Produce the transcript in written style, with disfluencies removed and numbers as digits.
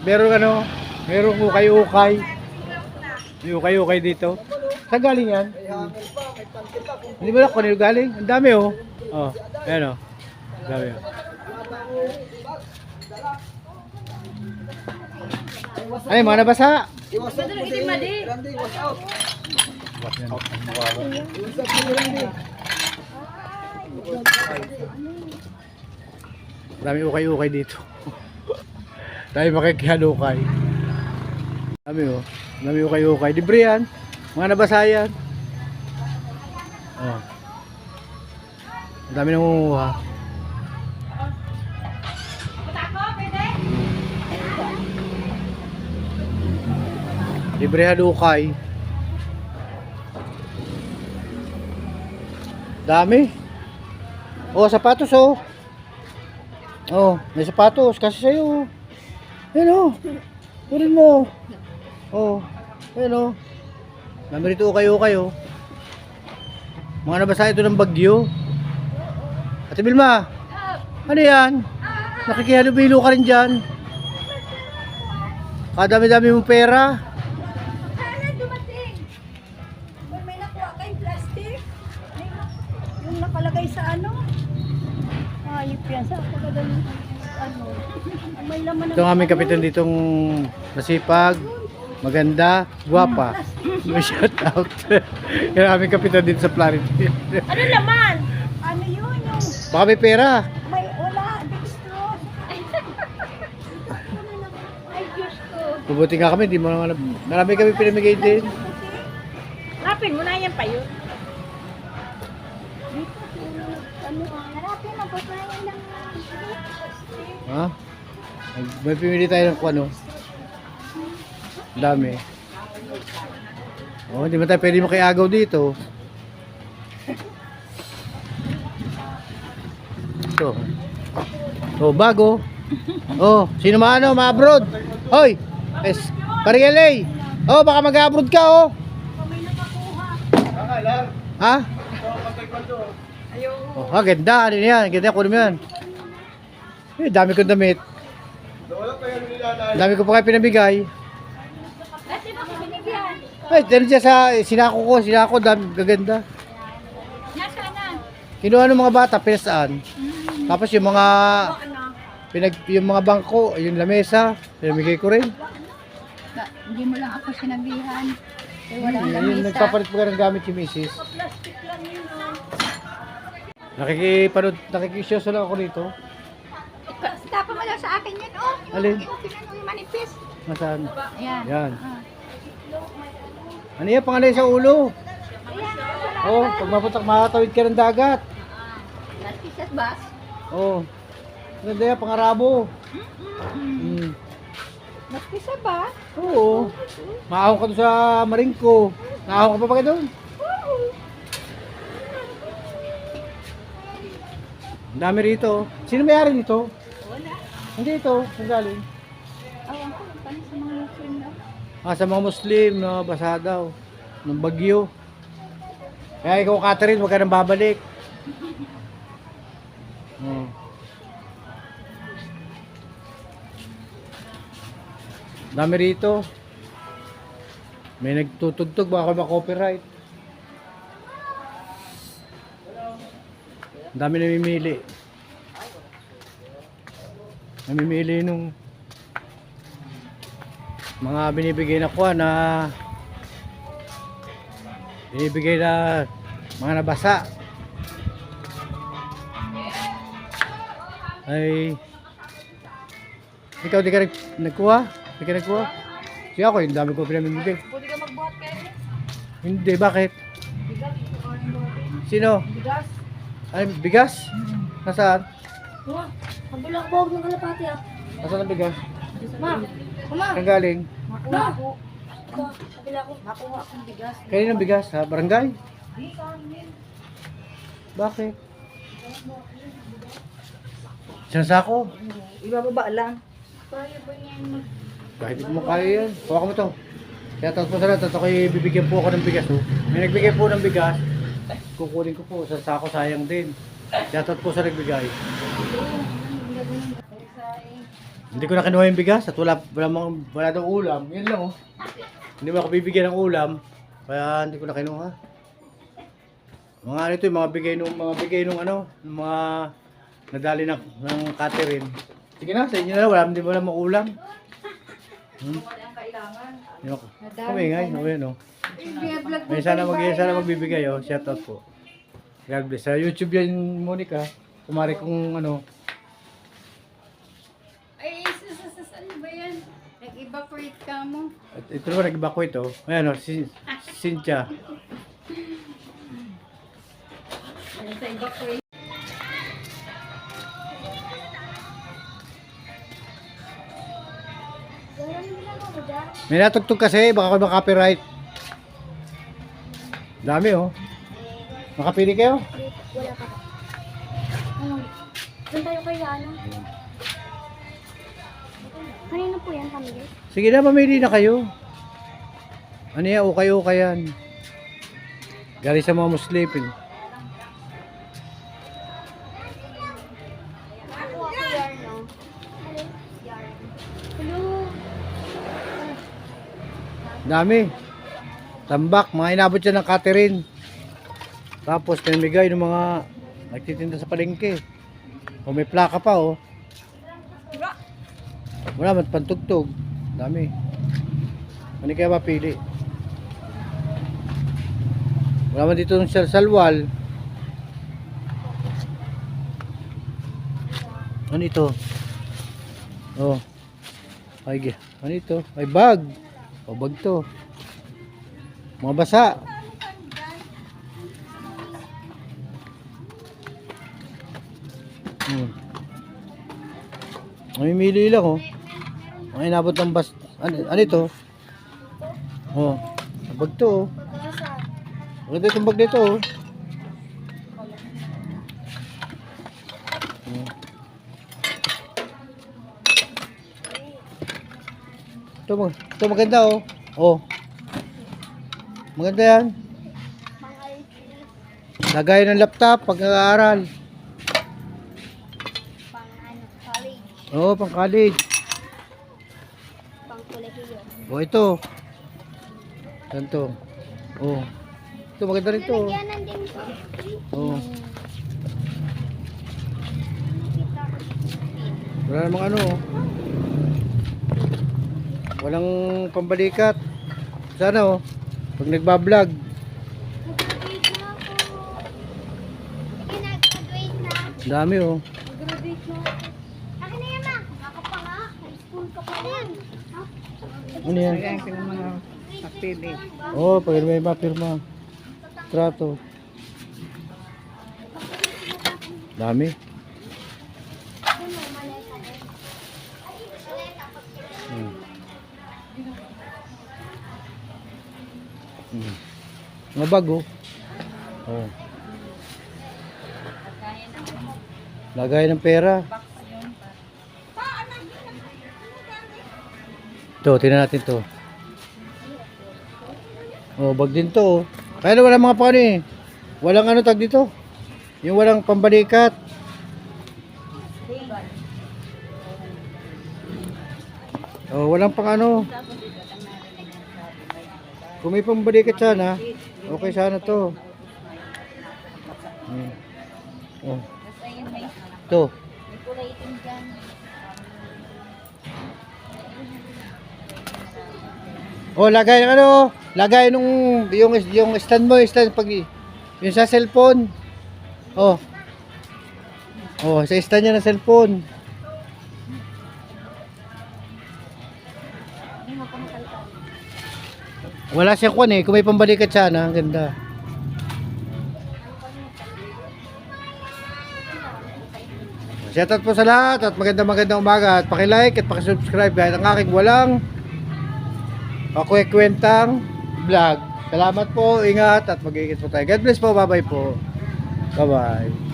Meron ano, meron ukay-ukay. May ukay-ukay dito. Saan galing yan? Hindi mo na kung ano galing? Ang dami oh. Oh, ayan oh. Ang dami oh. Ay, mga nabasa. Dami ukay-ukay dito. Dami makikihalukay. Dami oh. Dami ukay-ukay. Libre yan. Mga nabasa yan. Oh. Dami nangunguha. Libre halukay. Dami. Oh, sapatos oh. Oh, may sapatos kasi sa'yo. Ayan oh. Kunin mo. Oh, ayan oh. Dami rito ukay-ukay oh. Mga nabasa ito ng bagyo. Ate Vilma, ano yan? Nakikihalubilo ka rin dyan. Kadami-dami mong pera. Sana dumating. May nakuha kayong plastic. Yung nakalagay sa ano. Ayop yan. Sa ako ka doon. Ano. May laman Ito ang aming kapitan ditong masipag, maganda, guwapa. May shout out. Yan ang aming kapitan dito sa Planet. Ano laman? Ano yun yung... Baka may pera. May wala. Dextrose. Ay Diyos ko. Mabuti nga kami, di mo naman marami kami pinamigay din. Rapin mo na yan pa yun. Ano? Harapin mo. Pagkain ng... Ha? May pimili tayo ng kung ano. Ang dami. Oh, hindi mo tayo pwede makiagaw dito. So. Oh, bago. Oh, sino maano, ma-abroad? Hoy! Es, Parielay! Oh, baka mag-abroad ka, oh. Ha? Oh, ha, ganda. Ano yan? Ganda, kunin mo yan. Eh, dami kong damit. Dami ko pa kayo pinabigay. Kasi mo binigyan. Ay, dyan dyan sa sinako, dami, gaganda. Nasaan na? Kinuha ng mga bata, pinasaan. Tapos yung mga, yung mga bangko, yung lamesa, pinamigay ko rin. Hindi mo lang ako sinabihan. Eh, wala Yung nagpapalit po ka ng gamit yung misis. Plastic lang yun. Nakikisyoso lang ako dito. Tapa mo lang sa akin yun, oh. Alin? Yung manipis. Nasaan? Ayan. Yan. Ah. Ano yan, pangalay sa ulo? Ayan, wala. Oh, pag mapuntak, makatawid ka ng dagat. Plastic bus. Oh. Ganda yan, pangarabo. Plastic sa bus? Oo. Maahon ka doon sa Maringko. Naahon ka pa ba ka doon? Ang dami rito. Sino may-ari nito? Wala. Hindi ito. Saan galing? Awan ko, paano sa mga Muslim daw? Ah, sa mga Muslim na basa daw. Ng bagyo. Kaya ikaw, Catherine, huwag ka nang babalik. Oh. Dami rito. May nagtutugtog, baka ma-copyright. Ang dami namimili. Namimili nung mga binibigay na kuha na binibigay na mga nabasa. Ay ikaw di ka nagkuha? Di ka nagkuha? Siya ako, yung dami ko pinamimigay. Pwede ka magbuhat kayo? Hindi, bakit? Bigas. Sino? Bigas. Ay, bigas? Nasaan? Wah, kabilang bawag ng kalapati ah. Nasaan ang bigas? Ma, mama. Saan galing? Makuha ko. Kabila ko. Makuha akong bigas. Kanino ang bigas? Sa barangay? Di kanin. Bakit? Saan sako? Ibababa lang. Kaya ba yan? Kahit hindi mo kaya yan. Hawakan mo to. Kaya tapos po sa lahat, ako'y bibigyan po ako ng bigas. Oh. May nagbigay po ng bigas. Kukunin ko po sa sako, sayang din. Shoutout po sa nagbigay. Hindi ko na kinuha yung bigas at wala daw ulam. Yan lang oh. Hindi mo ako bibigyan ng ulam. Kaya hindi ko na kinuha. Mga ano ito, yung mga bigay nung ano, ng mga nadali ng Catherine. Sige na, sa inyo na lang, hindi mo na maulam. Yun ako. Kumingay, no, yun oh. May sana magbibigay oh, shout out po. God bless. Sa YouTube yan, Monica. Kumari kung ano. Ay, ano ba yan? Nag-evaporate ka mo. At ito naman, nag-evacuate oh. Ayan oh, si Cynthia. Ano sa evaporate? May natugtog kasi, baka ako copyright. Dami oh. Makapili kayo? Wala pa. Ano? Doon tayo kay ano? Kanino po yan, pamilya? Sige na, mamili na kayo. Ano yan, ukay-ukay yan. Galing sa mga Muslim. Ako yarn, no? Yarn. Hello? Dami. Tambak, mga inabot siya ng Catherine. Tapos pinamigay ng mga nagtitinda sa palengke. O may plaka pa oh. Wala man pantugtog. Dami. Ano kaya mapili? Wala man dito ng salwal. Ano ito? Oh. Ay, ano ito? Ay, bag. O, bag to. Mga basa. Mamimili lang oh. Ang inabot ng ano ito? Oh. Bag to oh. Maganda itong bag nito oh. Ito maganda oh. Oh. Maganda yan. Lagay ng laptop pag nag-aaral. Pang ano, college. Oo, pang college. Pang kolehiyo. Oh, ito. Ganito. Oh. Ito maganda rin to. Lalagyanan din po. Oh. Wala namang ano. Oh. Walang pambalikat. Sana oh. Pag nagbablog. Mag-graduate na ako. Sige na, graduate na. Dami oh. Mag-graduate na ako. Akin na yan, ma. Baka pa nga. High school ka pa yan. Ha? Ano yan? Kaya ka ng mga aktibe. Oh, pag may mapirma. Trato. Dami. Ano, maleta din. Maleta. Hmm. Hmm. Mga bag oh. Oh. Lagay ng pera. Ito, tingnan natin to. Oh, bag din to oh. Kaya wala mga paano eh. Walang ano tag dito. Yung walang pambalikat. Oh, walang pang ano. Kung may pambalikat sana, okay sana to. Oh. Ito. Oh, lagay ng ano, lagay nung yung stand mo, stand pag yung sa cellphone. Oh. Oh, sa stand niya ng cellphone. Wala siyang kwan eh, kung may pambalikat sana, ang ganda. Shoutout po sa lahat at magandang umaga at paki-like at paki-subscribe dahil ang aking walang pakwentang vlog. Salamat po, ingat at mag-iingat po tayo. God bless po, bye-bye po. Bye-bye.